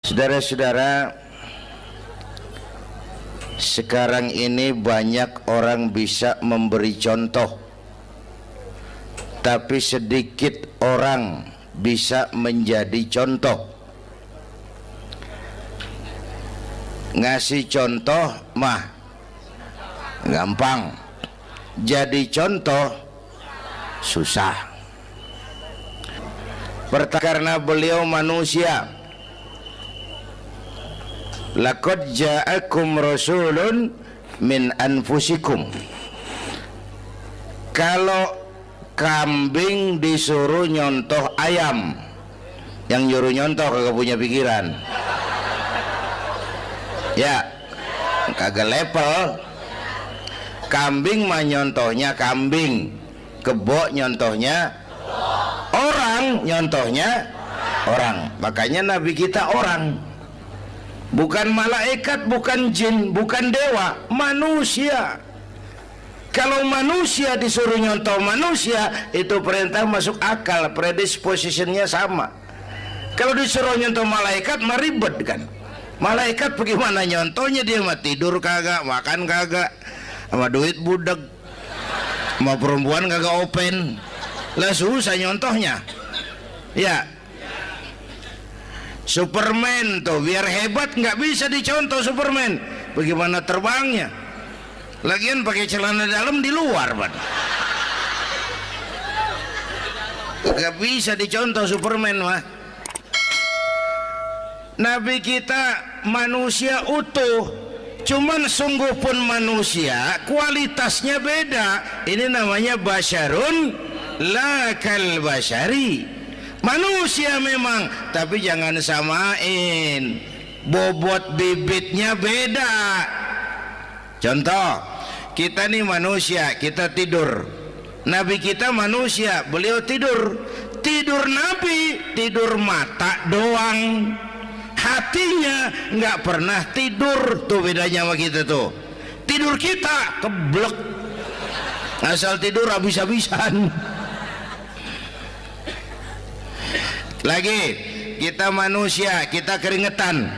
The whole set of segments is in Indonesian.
Saudara-saudara, sekarang ini banyak orang bisa memberi contoh, tapi sedikit orang bisa menjadi contoh. Ngasih contoh mah gampang, jadi contoh susah. Pertama, karena beliau manusia. Laqad ja'akum rasulun min anfusikum. Kalau kambing disuruh nyontoh ayam, yang nyuruh nyontoh kagak punya pikiran, ya kagak level. Kambing mah nyontohnya kambing, kebo nyontohnya orang, nyontohnya orang. Makanya Nabi kita orang, bukan malaikat, bukan jin, bukan dewa, manusia. Kalau manusia disuruh nyontoh manusia, itu perintah masuk akal, predispositionnya sama. Kalau disuruh nyontoh malaikat mah ribet kan. Malaikat bagaimana nyontohnya, dia mah tidur kagak, makan kagak, sama duit budeg, sama perempuan kagak open, lah susah nyontohnya. Ya, Superman tuh biar hebat nggak bisa dicontoh Superman, bagaimana terbangnya, lagian pakai celana dalam di luar, Pak. Nggak bisa dicontoh Superman mah. Nabi kita manusia utuh, cuman sungguh pun manusia, kualitasnya beda. Ini namanya basyarun la kal basyari. Manusia memang, tapi jangan samain, bobot bibitnya beda. Contoh, kita nih manusia, kita tidur. Nabi kita manusia, beliau tidur. Tidur Nabi, tidur mata doang, hatinya nggak pernah tidur. Tuh bedanya sama kita tuh. Tidur kita keblek, asal tidur habis-habisan. Lagi, kita manusia, kita keringetan.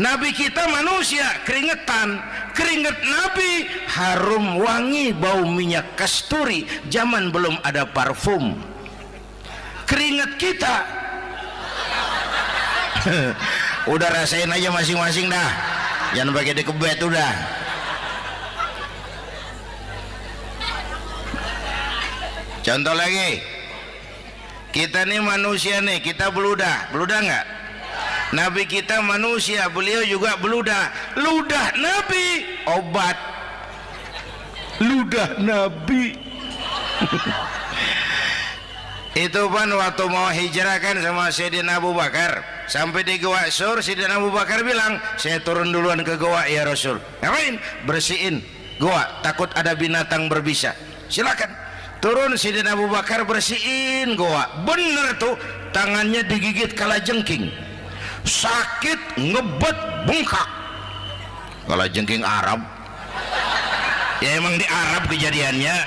Nabi kita manusia, keringetan. Keringet Nabi harum wangi, bau minyak kasturi, zaman belum ada parfum. Keringet kita udah rasain aja masing-masing dah, jangan pakai dikebet udah. Contoh lagi, kita nih manusia nih, kita beludah nggak? Nabi kita manusia, beliau juga beludah. Ludah Nabi obat, ludah Nabi. Itu kan waktu mau hijrah kan sama Sayyidina Abu Bakar, sampai di Gua Sur, Sayyidina Abu Bakar bilang, saya turun duluan ke gua ya Rasul. Ngapain? Bersihin gua, takut ada binatang berbisa. Silakan. Turun Sayyidina Abu Bakar bersihin gua. Bener tuh, tangannya digigit kalajengking, sakit, ngebet, bengkak. Kalajengking Arab, ya emang di Arab kejadiannya.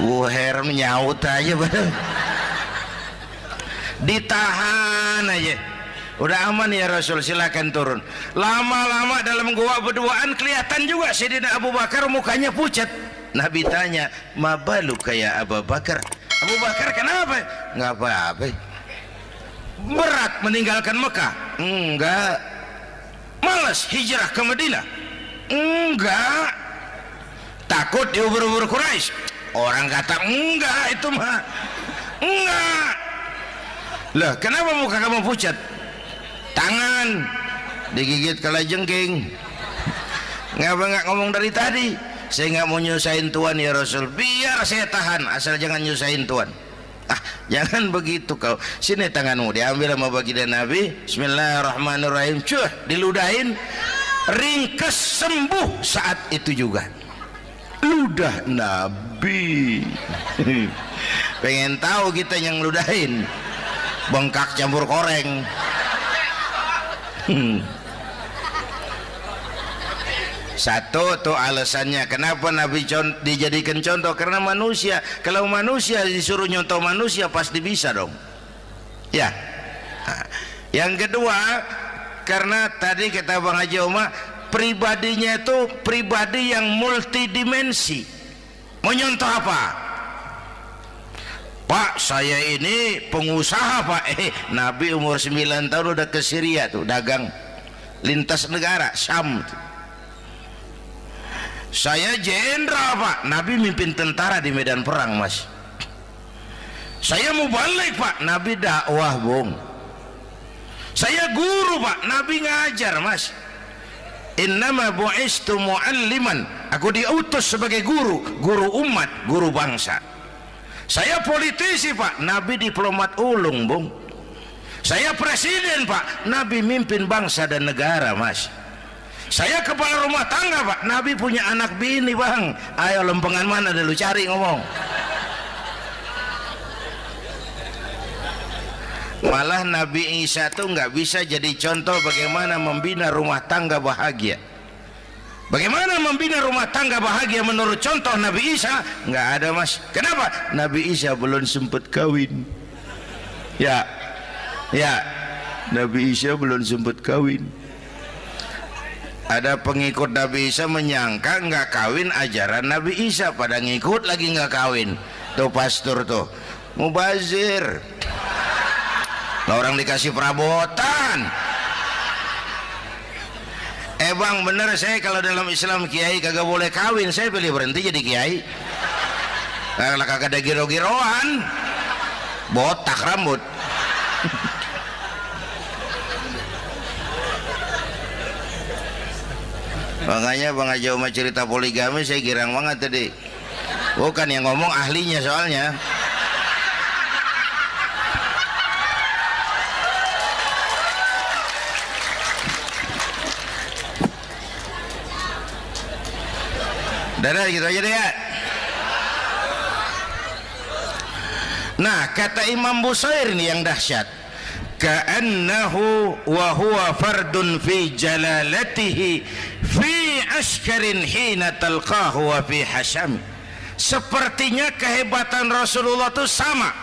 Wuher menyaut aja bener. Ditahan aja, udah aman ya Rasul, silakan turun. Lama-lama dalam gua berduaan kelihatan juga Sayyidina Abu Bakar mukanya pucat. Nabi tanya, mabalu kayak Abu Bakar? Abu Bakar kenapa? Nggak apa-apa. Berat meninggalkan Mekah? Enggak. Malas hijrah ke Madinah? Enggak. Takut diubur-ubur Quraisy? Orang kata enggak, itu mah enggak. Lah kenapa muka kamu pucat? Tangan digigit kalajengking. Ngapa nggak ngomong dari tadi? Saya nggak mau nyusahin Tuhan ya Rasul, biar saya tahan, asal jangan nyusahin Tuhan. Jangan begitu kau. Sini tanganmu, diambil sama baginda Nabi. Bismillahirrahmanirrahim. Cuh, diludahin, ringkes, sembuh saat itu juga. Ludah Nabi. Pengen tahu kita yang ludahin, bengkak campur koreng. Satu tuh alasannya kenapa Nabi dijadikan contoh, karena manusia. Kalau manusia disuruh nyontoh manusia pasti bisa dong ya. Yang kedua, karena tadi kata Bang Haji Omar, pribadinya itu pribadi yang multidimensi. Mau nyontoh apa? Pak, saya ini pengusaha Pak. Nabi umur 9 tahun udah ke Syria tuh, dagang lintas negara, Syam tuh. Saya jenderal Pak, Nabi mimpin tentara di medan perang Mas. Saya mau balik Pak, Nabi dakwah Bung. Saya guru Pak, Nabi ngajar Mas. Innama bu'istu mu'alliman, aku diutus sebagai guru, guru umat, guru bangsa. Saya politisi Pak, Nabi diplomat ulung Bung. Saya presiden Pak, Nabi mimpin bangsa dan negara Mas. Saya kepala rumah tangga Pak, Nabi punya anak bini Bang. Ayo lempengan mana dulu cari ngomong. Malah Nabi Isa tuh nggak bisa jadi contoh bagaimana membina rumah tangga bahagia. Bagaimana membina rumah tangga bahagia menurut contoh Nabi Isa? Nggak ada Mas. Kenapa? Nabi Isa belum sempat kawin. Ya, Nabi Isa belum sempat kawin. Ada pengikut Nabi Isa menyangka nggak kawin ajaran Nabi Isa, pada ngikut lagi nggak kawin. Tuh pastor tuh mubazir. Nah, orang dikasih perabotan. Bang bener, saya kalau dalam Islam kiai kagak boleh kawin, saya pilih berhenti jadi kiai. Kalau kagak ada giro-giroan, botak rambut. Makanya Bang Haji Omar cerita poligami saya girang banget tadi. Bukan yang ngomong ahlinya soalnya. Dadah gitu aja deh ya. Nah, kata Imam Busair ini yang dahsyat. Ka'annahu wa huwa fardun fi jalalatihi fi askarin hina talqahu wa fi hasham. Sepertinya kehebatan Rasulullah itu sama,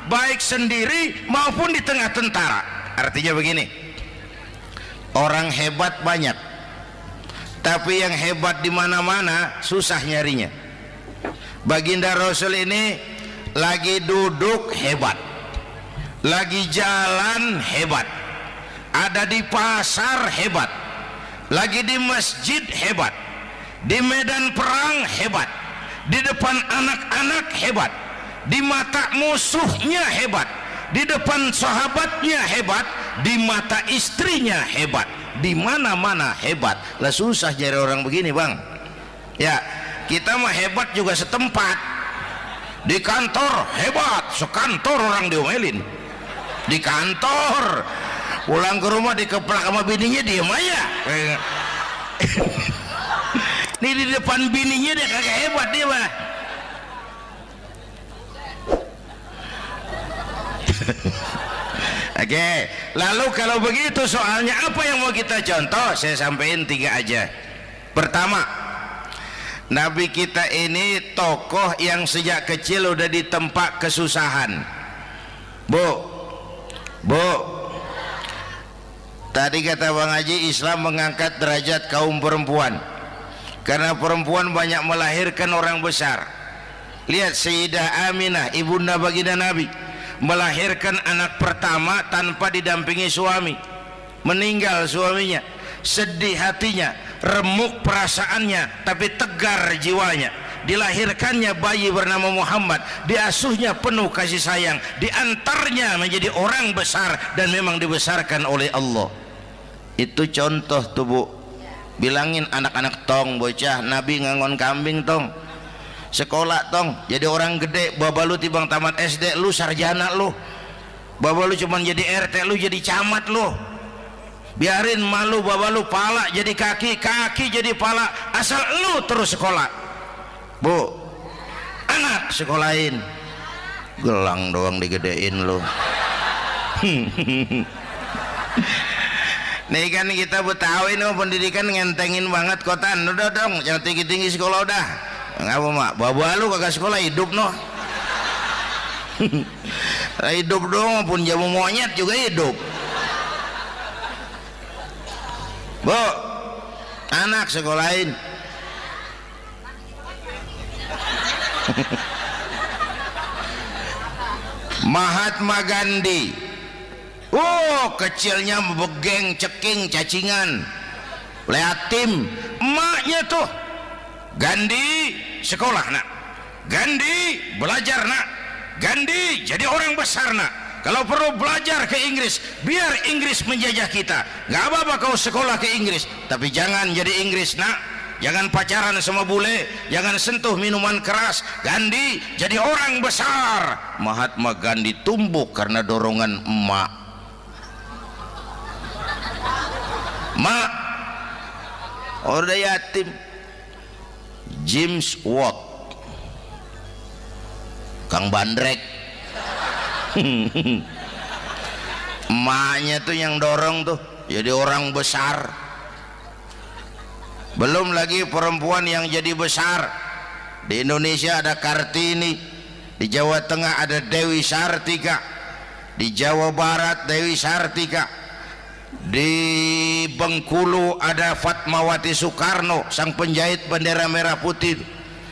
baik sendiri maupun di tengah tentara. Artinya begini, orang hebat banyak, tapi yang hebat di mana-mana susah nyarinya. Baginda Rasul ini lagi duduk hebat, lagi jalan hebat, ada di pasar hebat, lagi di masjid hebat, di medan perang hebat, di depan anak-anak hebat, di mata musuhnya hebat, di depan sahabatnya hebat, di mata istrinya hebat, di mana-mana hebat. Lah susah cari orang begini Bang. Ya, kita mah hebat juga setempat. Di kantor hebat, sekantor orang diomelin. Di kantor, pulang ke rumah dikeplak sama bininya diem aja. Nih di depan bininya dia kagak hebat dia mah. Oke, lalu kalau begitu soalnya apa yang mau kita contoh? Saya sampaikan 3 aja. Pertama, Nabi kita ini tokoh yang sejak kecil udah ditempa kesusahan. Bu, tadi kata Bang Haji, Islam mengangkat derajat kaum perempuan karena perempuan banyak melahirkan orang besar. Lihat Sayyidah Aminah, ibunda baginda Nabi, melahirkan anak pertama tanpa didampingi suami. Meninggal suaminya, sedih hatinya, remuk perasaannya, tapi tegar jiwanya. Dilahirkannya bayi bernama Muhammad, diasuhnya penuh kasih sayang, diantarnya menjadi orang besar dan memang dibesarkan oleh Allah. Itu contoh tuh Bu. Bilangin anak-anak tong, bocah Nabi ngangon kambing tong, sekolah tong, jadi orang gede. Baba lu tibang tamat SD, lu sarjana lu. Baba lu cuman jadi RT, lu jadi camat lu. Biarin malu baba lu pala jadi kaki, kaki jadi pala, asal lu terus sekolah. Bu, anak sekolahin, gelang doang digedein lu. Nih kan kita Betawi nih pendidikan ngentengin banget kotan. Udah dong, jangan tinggi-tinggi sekolah udah. Ngapa mak? Baba lu kagak sekolah hidup noh. Hidup dong, pun jamu monyet juga hidup. Bu, anak sekolahin. Mahatma Gandhi, oh kecilnya begeng, ceking, cacingan, liatim. Emaknya tuh, Gandhi sekolah nak, Gandhi belajar nak, Gandhi jadi orang besar nak. Kalau perlu belajar ke Inggris, biar Inggris menjajah kita. Gak apa-apa kau sekolah ke Inggris, tapi jangan jadi Inggris nak. Jangan pacaran sama bule, jangan sentuh minuman keras. Gandhi jadi orang besar. Mahatma Gandhi tumbuh karena dorongan emak. Mak, orang yatim. James Watt, Kang Bandrek. Emaknya tuh yang dorong tuh jadi orang besar. Belum lagi perempuan yang jadi besar. Di Indonesia ada Kartini, di Jawa Tengah ada Dewi Sartika, di Jawa Barat Dewi Sartika, di Bengkulu ada Fatmawati Soekarno, sang penjahit bendera merah putih.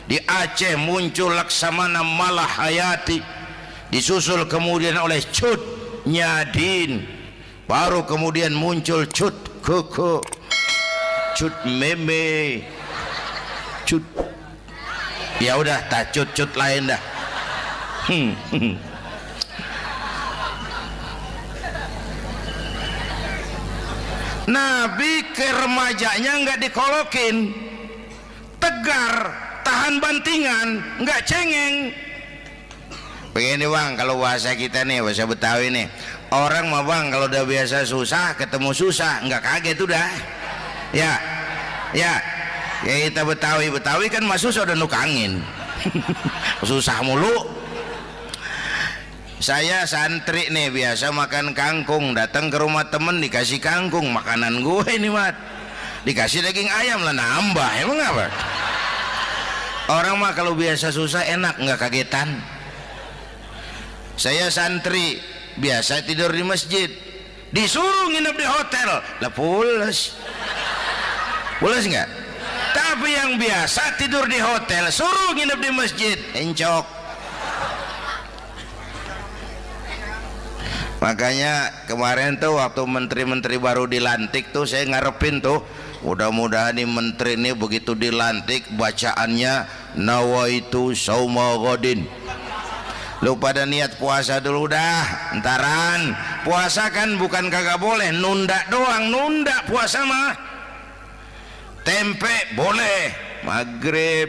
Di Aceh muncul Laksamana Malahayati, disusul kemudian oleh Cut Nyadin, baru kemudian muncul Cut Koko, Cut Meme, Cut, ya udah tak cut lain dah. Nabi ke remajanya nggak dikolokin, tegar, tahan bantingan, nggak cengeng. Begini bang, kalau bahasa kita nih, bahasa Betawi nih, orang mah bang kalau udah biasa susah ketemu susah nggak kaget udah. Ya kita Betawi kan masuk sudah nukangin. Susah mulu. Saya santri nih biasa makan kangkung, datang ke rumah temen dikasih kangkung, makanan gue ini mat, dikasih daging ayam lah nambah. Emang apa? Orang mah kalau biasa susah enak nggak kagetan. Saya santri biasa tidur di masjid, disuruh nginep di hotel lah pules. Pules nggak? Tapi yang biasa tidur di hotel suruh nginep di masjid encok. Makanya kemarin tuh waktu menteri-menteri baru dilantik tuh saya ngarepin tuh, mudah-mudahan nih menteri ini begitu dilantik bacaannya nawaitu sauma ghadin. Lu pada niat puasa dulu dah, entaran. Puasa kan bukan kagak boleh, nunda doang, nunda puasa mah. Tempe boleh maghrib,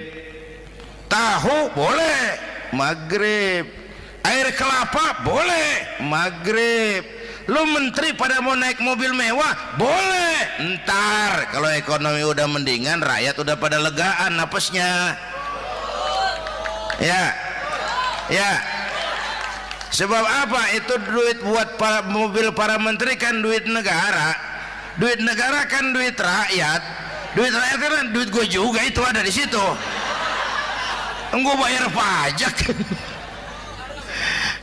tahu boleh maghrib, air kelapa boleh maghrib. Lu menteri pada mau naik mobil mewah boleh, ntar kalau ekonomi udah mendingan, rakyat udah pada legaan napasnya. Ya sebab apa? Itu duit buat mobil para menteri kan duit negara. Duit negara kan duit rakyat. Duit rakyat kan duit gue juga, itu ada di situ. Gue bayar pajak.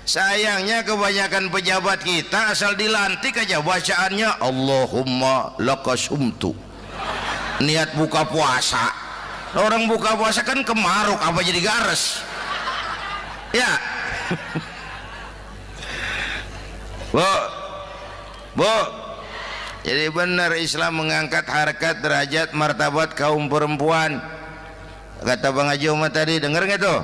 Sayangnya kebanyakan pejabat kita asal dilantik aja bacaannya Allahumma lakasumtu. Niat buka puasa. Orang buka puasa kan kemaruk, apa jadi gares? Ya. Bu, jadi benar Islam mengangkat harkat, derajat, martabat kaum perempuan. Kata Bang Haji Umar tadi, dengar nggak tuh?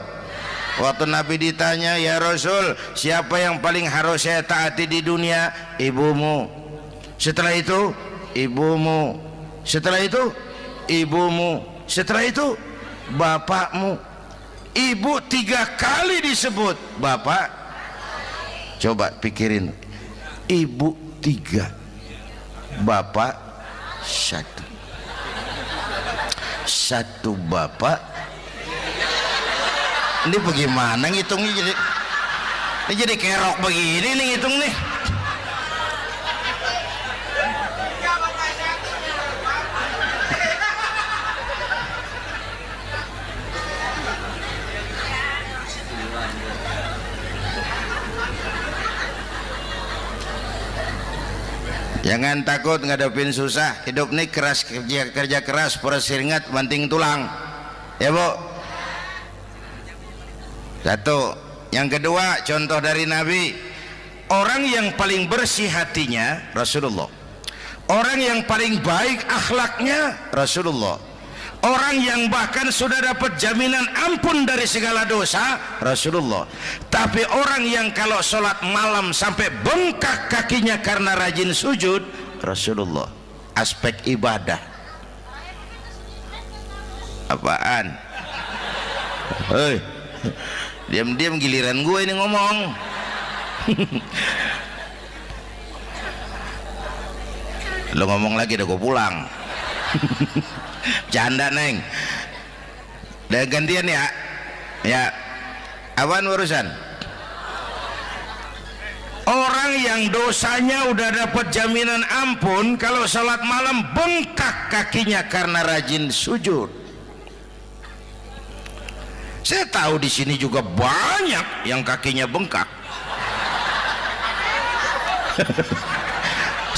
Waktu Nabi ditanya, ya Rasul, siapa yang paling harus saya taati di dunia? Ibumu. Setelah itu, ibumu. Setelah itu, ibumu. Setelah itu, bapakmu. Ibu 3 kali disebut, bapak. Coba pikirin, ibu 3, bapak 1 bapak. Ini bagaimana ngitungnya? Ini jadi kerok begini nih ngitung nih. Jangan takut ngadepin susah. Hidup nih keras, kerja keras, perseringat banting tulang. Ya Bu. Satu. Yang kedua, contoh dari Nabi, orang yang paling bersih hatinya Rasulullah, orang yang paling baik akhlaknya Rasulullah, orang yang bahkan sudah dapat jaminan ampun dari segala dosa Rasulullah. Tapi orang yang kalau sholat malam sampai bengkak kakinya karena rajin sujud Rasulullah. Aspek ibadah. Apaan? Hei, diam-diam giliran gue ini ngomong. Lo ngomong lagi udah gue pulang. Canda neng. Udah gantian ya. Ya. Apaan urusan? Orang yang dosanya udah dapat jaminan ampun, kalau salat malam bengkak kakinya karena rajin sujud. Saya tahu di sini juga banyak yang kakinya bengkak.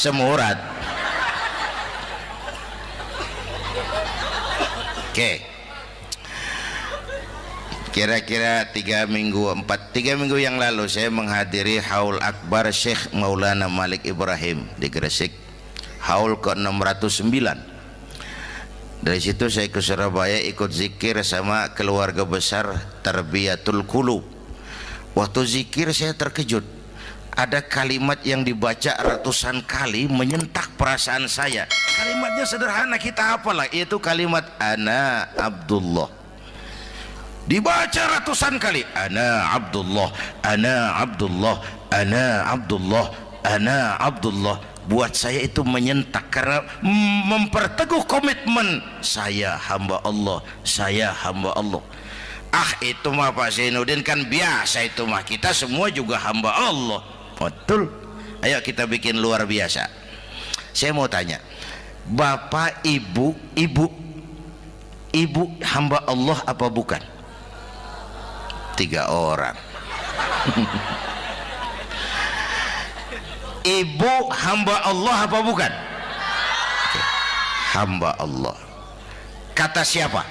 Semurat. Oke. Kira-kira 3 minggu yang lalu saya menghadiri haul akbar Syekh Maulana Malik Ibrahim di Gresik, haul ke-609. Dari situ saya ke Surabaya ikut zikir sama keluarga besar Tarbiyatul Qulub. Waktu zikir saya terkejut, ada kalimat yang dibaca ratusan kali menyentak perasaan saya. Kalimatnya sederhana, kita hafalah, yaitu kalimat ana Abdullah. Dibaca ratusan kali, ana Abdullah, ana Abdullah, ana Abdullah, ana Abdullah. Buat saya itu menyentak karena memperteguh komitmen saya hamba Allah, saya hamba Allah. Ah, itu mah Pak Zainuddin kan biasa, itu mah kita semua juga hamba Allah. Betul. Ayo kita bikin luar biasa. Saya mau tanya, Bapak, Ibu hamba Allah apa bukan? 3 orang. Ibu hamba Allah apa bukan? Hamba Allah. Kata siapa?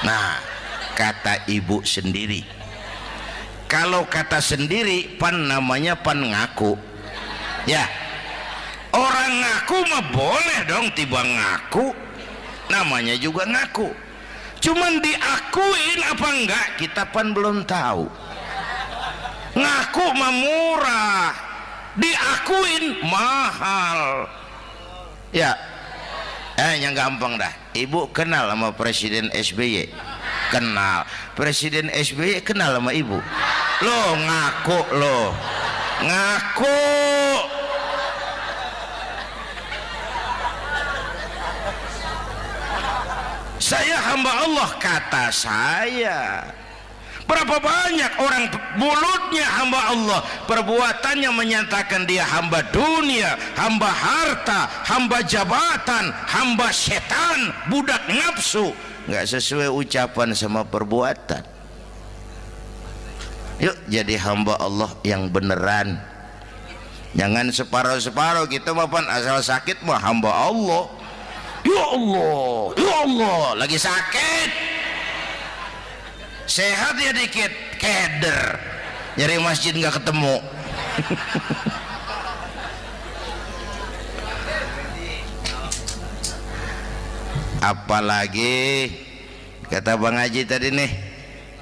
Nah, kata ibu sendiri. Kalau kata sendiri pan namanya pan ngaku. Ya. Orang ngaku mah boleh dong, tiba ngaku. Namanya juga ngaku. Cuman diakuin apa enggak kita pan belum tahu. Ngaku mah murah, diakuin mahal. Ya, yang gampang dah. Ibu kenal sama Presiden SBY? Kenal. Presiden SBY kenal sama ibu? Lo ngaku lo, ngaku. Saya hamba Allah, kata saya. Berapa banyak orang mulutnya hamba Allah, perbuatannya menyatakan dia hamba dunia, hamba harta, hamba jabatan, hamba setan, budak nafsu. Nggak sesuai ucapan sama perbuatan. Yuk jadi hamba Allah yang beneran. Jangan separuh-separuh, kita mapan asal sakit mah hamba Allah. Ya Allah, ya Allah, lagi sakit, sehat ya dikit, keder, nyari masjid nggak ketemu. Apalagi kata Bang Haji tadi nih,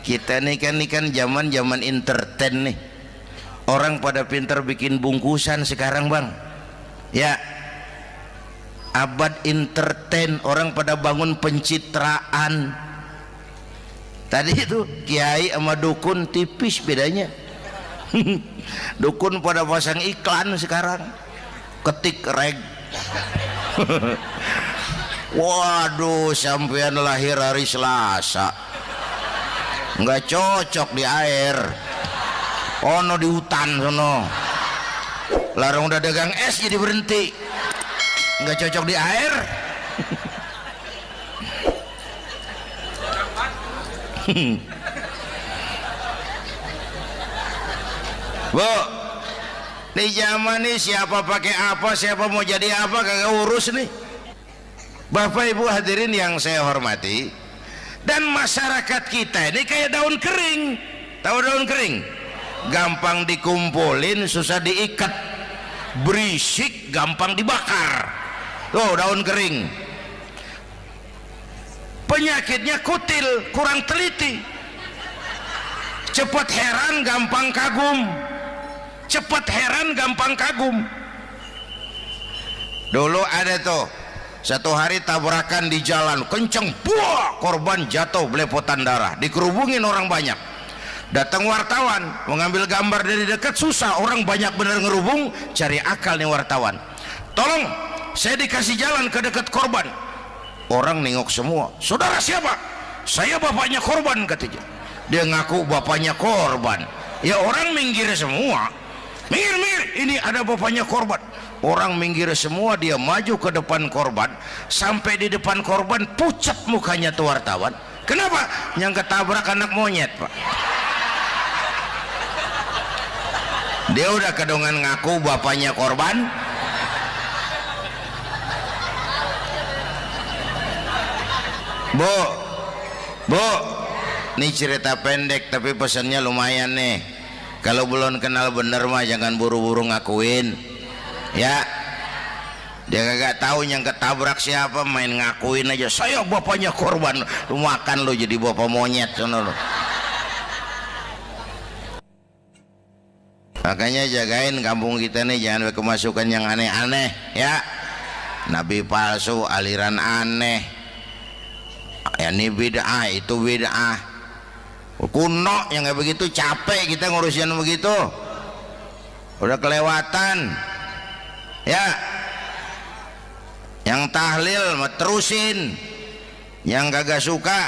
kita nih kan zaman entertain nih, orang pada pinter bikin bungkusan sekarang Bang, ya. Abad entertain, orang pada bangun pencitraan. Tadi itu kiai sama dukun tipis bedanya. Dukun pada pasang iklan sekarang, ketik reg. Waduh, sampean lahir hari Selasa, nggak cocok di air, ono di hutan sono. Larang udah dagang es jadi berhenti, nggak cocok di air. Bu, Di zaman ini siapa pakai apa, siapa mau jadi apa kagak urus nih. Bapak Ibu hadirin yang saya hormati, dan masyarakat kita ini kayak daun kering. Tahu daun kering? Gampang dikumpulin, susah diikat, berisik, gampang dibakar. Tuh daun kering. Penyakitnya kutil, kurang teliti, cepat heran, gampang kagum. Cepat heran, gampang kagum. Dulu ada tuh satu hari tabrakan di jalan kenceng, buah, korban jatuh belepotan darah, dikerubungin orang banyak. Datang wartawan mengambil gambar dari dekat, susah, orang banyak bener ngerubung. Cari akal nih wartawan, tolong saya dikasih jalan ke dekat korban. Orang nengok semua, saudara siapa? Saya bapaknya korban, katanya. Dia ngaku bapaknya korban. Ya orang minggir semua, minggir, ini ada bapaknya korban. Orang minggir semua, dia maju ke depan korban. Sampai di depan korban pucat mukanya tuh wartawan. Kenapa? Yang ketabrak anak monyet, Pak. Dia udah kedongan ngaku bapaknya korban. Bu, ini cerita pendek tapi pesannya lumayan nih. Kalau belum kenal bener mah jangan buru-buru ngakuin, ya. Dia kagak tahu yang ketabrak siapa, main ngakuin aja. Saya bapaknya korban. Lu makan lu jadi bapak monyet, sono lu. Makanya jagain kampung kita nih, jangan kemasukan yang aneh-aneh, ya. Nabi palsu, aliran aneh. Ya ini bid'ah, itu bid'ah. Kuno yang kayak begitu, capek kita ngurusin begitu. Udah kelewatan. Ya. Yang tahlil terusin. Yang kagak suka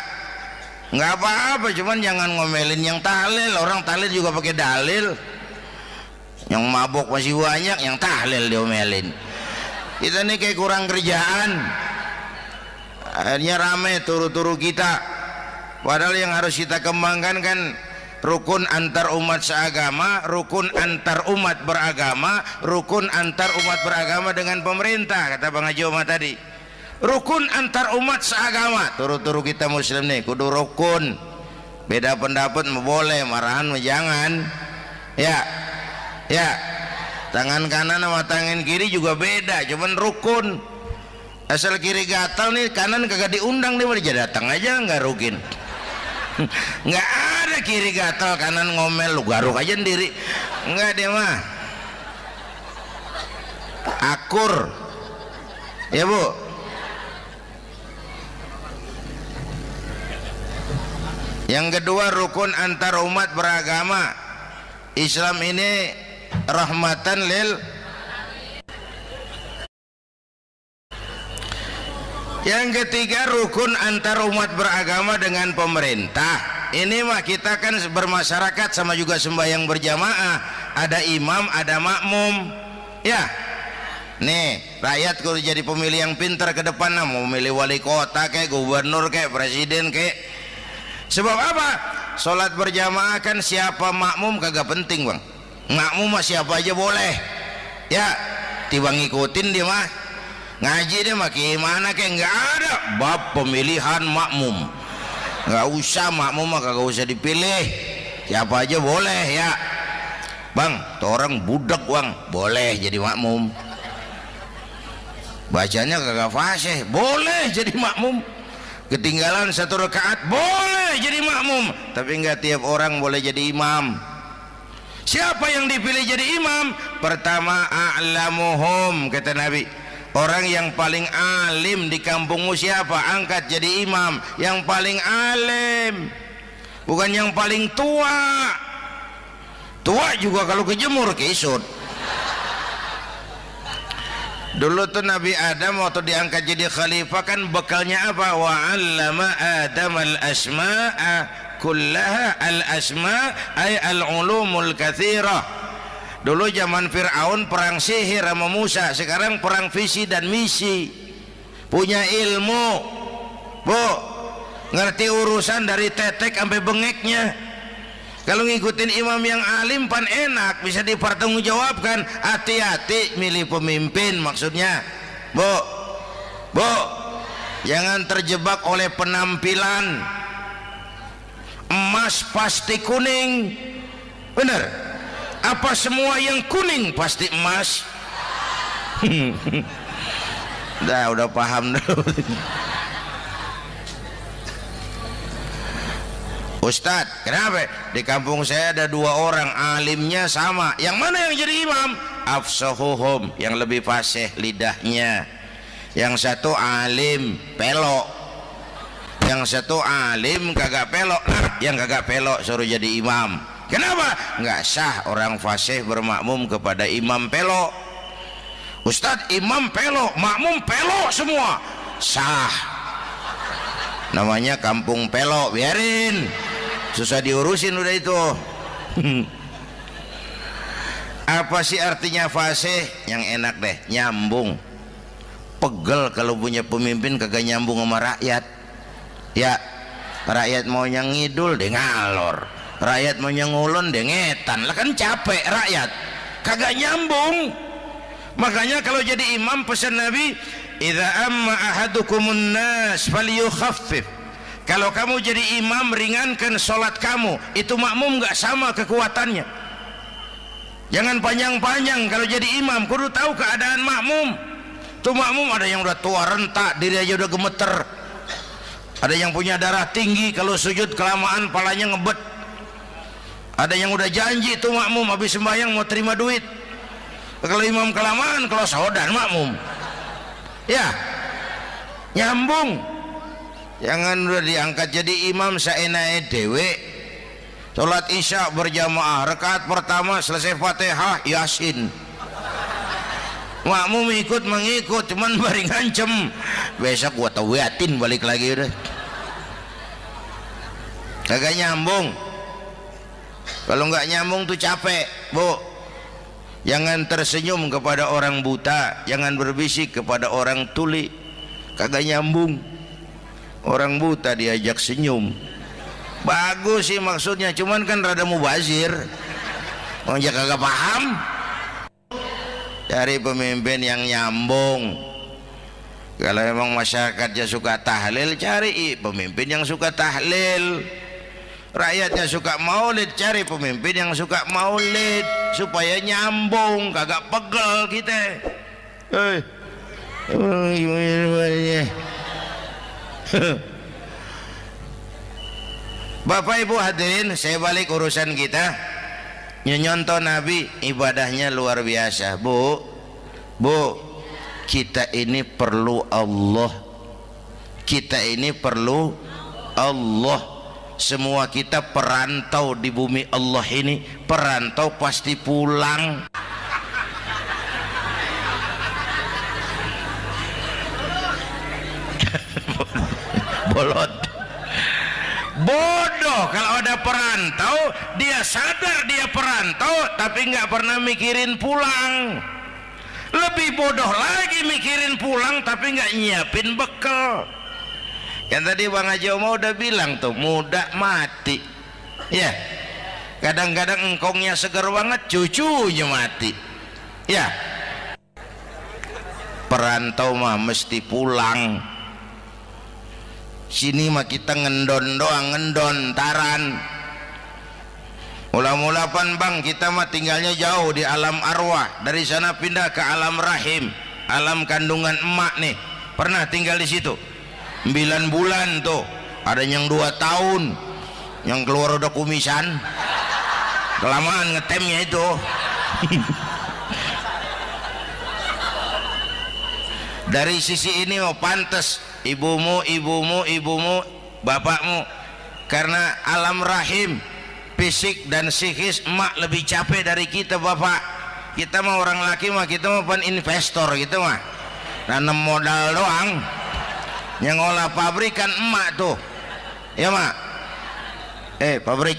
nggak apa-apa, cuman jangan ngomelin yang tahlil. Orang tahlil juga pakai dalil. Yang mabok masih banyak, yang tahlil diomelin. Kita nih kayak kurang kerjaan. Akhirnya rame turu-turu kita. Padahal yang harus kita kembangkan kan rukun antar umat seagama, rukun antar umat beragama, rukun antar umat beragama dengan pemerintah, kata Bang Haji Omar tadi. Rukun antar umat seagama, turu-turu kita muslim nih kudu rukun. Beda pendapat boleh, marahan jangan. Ya, ya. Tangan kanan sama tangan kiri juga beda, cuman rukun. Asal kiri gatal nih, kanan kagak diundang nih, dia datang aja nggak rukin. Nggak ada kiri gatal kanan ngomel, lu garuk aja sendiri. Nggak, dia mah akur, ya Bu. Yang kedua rukun antar umat beragama. Islam ini rahmatan lil. Yang ketiga rukun antar umat beragama dengan pemerintah. Ini mah kita kan bermasyarakat sama juga sembahyang berjamaah. Ada imam, ada makmum. Ya. Nih, rakyat kudu jadi pemilih yang pintar ke depan. Mau memilih wali kota kayak gubernur kayak presiden kayak. Sebab apa? Sholat berjamaah kan siapa makmum kagak penting, Bang. Makmum mah siapa aja boleh. Ya, tiba ngikutin dia mah. Ngaji dia mah gimana kayak nggak ada bab pemilihan makmum. Nggak usah, makmum mah kagak usah dipilih. Siapa aja boleh, ya. Bang, tuh orang budak, Bang, boleh jadi makmum. Bacanya kagak fasih, boleh jadi makmum. Ketinggalan satu rakaat, boleh jadi makmum. Tapi nggak tiap orang boleh jadi imam. Siapa yang dipilih jadi imam? Pertama, a'lamuhum, kata Nabi. Orang yang paling alim di kampungmu siapa? Angkat jadi imam. Yang paling alim, bukan yang paling tua. Tua juga kalau kejemur kisut. Dulu tuh Nabi Adam waktu diangkat jadi khalifah kan bekalnya apa? Wa 'allama Adam al-asma'a kullaha. Al-asma' ay al-ulumul katsirah. Dulu zaman Fir'aun perang sihir sama Musa, sekarang perang visi dan misi. Punya ilmu, Bu, ngerti urusan dari tetek sampai bengeknya. Kalau ngikutin imam yang alim pan enak, bisa dipertanggungjawabkan. Hati-hati milih pemimpin, maksudnya bu jangan terjebak oleh penampilan. Emas pasti kuning, bener? Apa semua yang kuning pasti emas? Udah paham dulu. Ustadz, kenapa? Di kampung saya ada 2 orang alimnya sama. Yang mana yang jadi imam? Afsahuhum, yang lebih fasih lidahnya. Yang satu alim pelok, yang satu alim kagak pelok. Nah, yang kagak pelok suruh jadi imam. Kenapa? Nggak sah orang fasih bermakmum kepada imam pelok. Ustadz, imam pelok, makmum pelok semua. Sah. Namanya kampung pelok, biarin. Susah diurusin udah itu. Apa sih artinya fasih? Yang enak deh, nyambung. Pegel kalau punya pemimpin kagak nyambung sama rakyat. Ya, rakyat mau yang ngidul deh ngalor, rakyat mau yang ngulon deh ngetan. Lah kan capek rakyat, kagak nyambung. Makanya kalau jadi imam pesan Nabi, idza amma ahadukumun nas falyukhaffif. Kalau kamu jadi imam, ringankan sholat kamu. Itu makmum gak sama kekuatannya. Jangan panjang-panjang kalau jadi imam, kudu tahu keadaan makmum. Tuh makmum ada yang udah tua rentak, diri aja udah gemeter. Ada yang punya darah tinggi, kalau sujud kelamaan palanya ngebet. Ada yang udah janji tuh makmum habis sembahyang mau terima duit. Kalau imam kelamaan, kalau saudan makmum. Ya, nyambung. Jangan udah diangkat jadi imam saenake dhewe. Salat isya berjamaah, rakaat pertama selesai Fatihah Yasin. Makmum ikut mengikut, cuman bari ngancem. Besok gua tawiatin balik lagi udah. Kagak nyambung. Kalau nggak nyambung tuh capek, Bu. Jangan tersenyum kepada orang buta, jangan berbisik kepada orang tuli. Kagak nyambung. Orang buta diajak senyum, bagus sih maksudnya, cuman kan rada mubazir. Orang kagak paham. Cari pemimpin yang nyambung. Kalau memang masyarakatnya suka tahlil, cari pemimpin yang suka tahlil. Rakyatnya suka maulid, cari pemimpin yang suka maulid, supaya nyambung, kagak pegel kita. Bapak Ibu hadirin, saya balik urusan kita. Nyontoh Nabi ibadahnya luar biasa. Bu, kita ini perlu Allah. Kita ini perlu Allah. Semua kita perantau di bumi Allah ini. Perantau pasti pulang. Bolot, bodoh kalau ada perantau, dia sadar dia perantau tapi nggak pernah mikirin pulang. Lebih bodoh lagi mikirin pulang tapi nggak nyiapin bekal. Kan tadi Bang Haji Omar udah bilang tuh, muda mati. Ya, kadang-kadang engkongnya seger banget, cucunya mati. Ya, perantau mah mesti pulang. Sini mah kita ngendon doang, ngendon taran. Mula-mula pan Bang, kita mah tinggalnya jauh di alam arwah. Dari sana pindah ke alam rahim, alam kandungan emak nih. Pernah tinggal di situ 9 bulan tuh. Ada yang 2 tahun, yang keluar udah kumisan. Kelamaan ngetemnya itu. Dari sisi ini oh pantas ibumu, bapakmu, karena alam rahim, fisik dan psikis emak lebih capek dari kita bapak. Kita mah orang laki mah, kita mah pan investor gitu mah, nanam modal doang. Yang ngolah pabrik kan emak tuh, ya mak. Pabrik.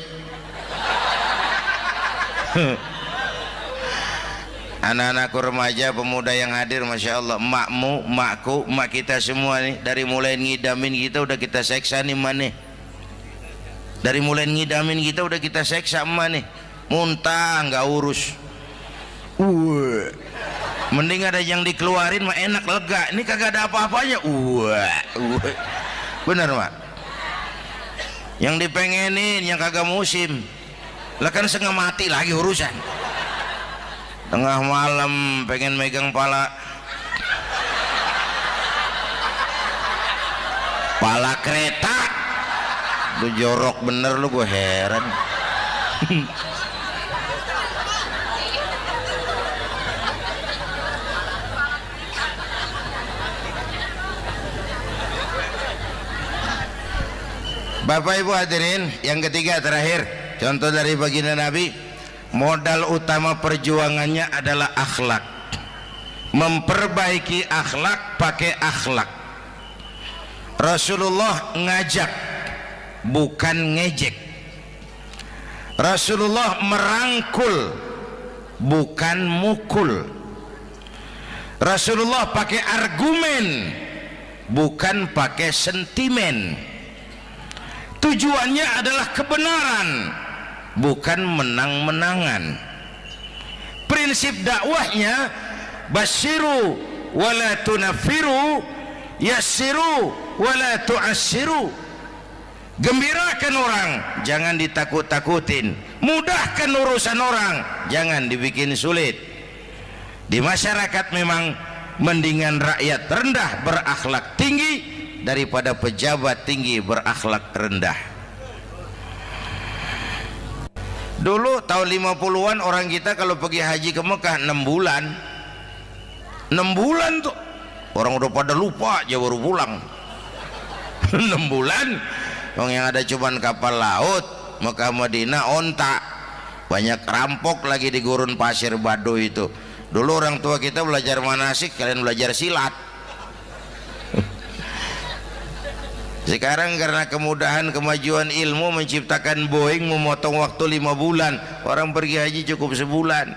Anak-anakku remaja, pemuda yang hadir, masya Allah, emakmu, emakku, emak kita semua nih, dari mulai ngidamin kita udah kita seksa nih mana. Dari mulai ngidamin kita udah kita seksa emak nih, muntah nggak urus. Mending ada yang dikeluarin mah enak, lega. Ini kagak ada apa-apanya. Bener mak. Yang dipengenin yang kagak musim, lah kan setengah mati lagi urusan. Tengah malam pengen megang pala kereta, lu jorok bener lu, gue heran. Bapak Ibu hadirin, yang ketiga terakhir, contoh dari baginda Nabi, modal utama perjuangannya adalah akhlak. Memperbaiki akhlak, pakai akhlak. Rasulullah ngajak, bukan ngejek. Rasulullah merangkul, bukan mukul. Rasulullah pakai argumen, bukan pakai sentimen. Tujuannya adalah kebenaran, bukan menang-menangan. Prinsip dakwahnya basyiru wala tunafiru, yassiru wala tu'assiru. Gembirakan orang, jangan ditakut-takutin. Mudahkan urusan orang, jangan dibikin sulit. Di masyarakat memang mendingan rakyat rendah berakhlak tinggi daripada pejabat tinggi berakhlak rendah. Dulu tahun 50-an orang kita kalau pergi haji ke Mekah 6 bulan. 6 bulan tuh orang udah pada lupa aja baru pulang. 6 bulan yang ada cuman kapal laut, Mekah Madinah onta. Banyak rampok lagi di gurun pasir Baduy itu. Dulu orang tua kita belajar manasik, kalian belajar silat. Sekarang karena kemudahan kemajuan ilmu menciptakan Boeing memotong waktu 5 bulan, orang pergi haji cukup sebulan.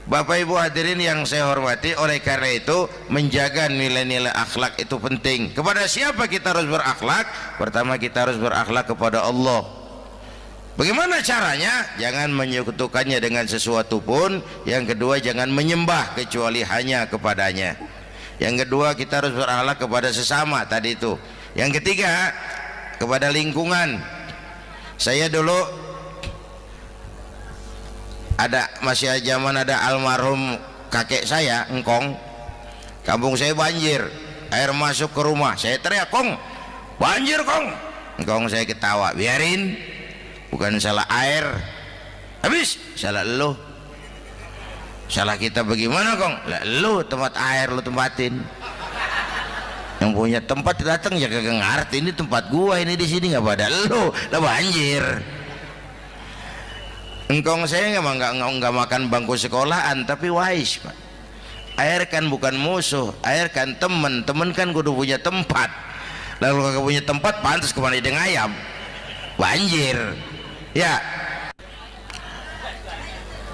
Bapak Ibu hadirin yang saya hormati, oleh karena itu menjaga nilai-nilai akhlak itu penting. Kepada siapa kita harus berakhlak? Pertama kita harus berakhlak kepada Allah. Bagaimana caranya? Jangan menyekutukannya dengan sesuatu pun. Yang kedua, jangan menyembah kecuali hanya kepadanya. Yang kedua, kita harus berakhlak kepada sesama tadi itu. Yang ketiga, kepada lingkungan. Saya dulu masih zaman ada almarhum kakek saya, engkong. Kampung saya banjir, air masuk ke rumah. Saya teriak, "Kong, banjir Kong." Engkong saya ketawa, "Biarin, bukan salah air." Habis, salah lo. Salah kita bagaimana Kong? Lah lo tempat air lo tempatin. Yang punya tempat datang ya kagak ngerti, ini tempat gua, ini di sini nggak pada lo, lah banjir. Engkong saya nggak makan bangku sekolahan, tapi wise Pak. Air kan bukan musuh, air kan temen kan kudu punya tempat. Lalu kagak punya tempat, pantas kemana dengan ayam, banjir. Ya.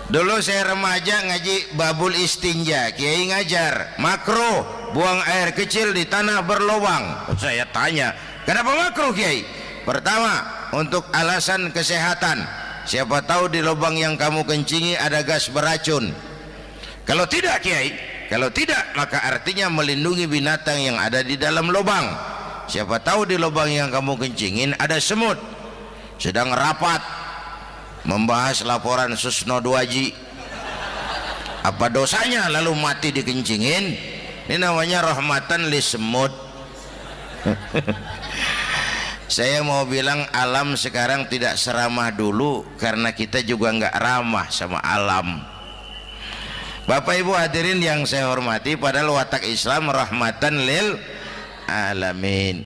Dulu saya remaja ngaji babul istinja, kiai ngajar makruh buang air kecil di tanah berlubang. Saya tanya, kenapa makruh kiai? Pertama, untuk alasan kesehatan. Siapa tahu di lubang yang kamu kencingi ada gas beracun. Kalau tidak kiai, kalau tidak maka artinya melindungi binatang yang ada di dalam lubang. Siapa tahu di lubang yang kamu kencingin ada semut sedang rapat membahas laporan Susno 2Ji. Apa dosanya lalu mati dikencingin? Ini namanya rahmatan li semut. Saya mau bilang alam sekarang tidak seramah dulu karena kita juga nggak ramah sama alam. Bapak Ibu hadirin yang saya hormati, padahal watak Islam rahmatan lil alamin.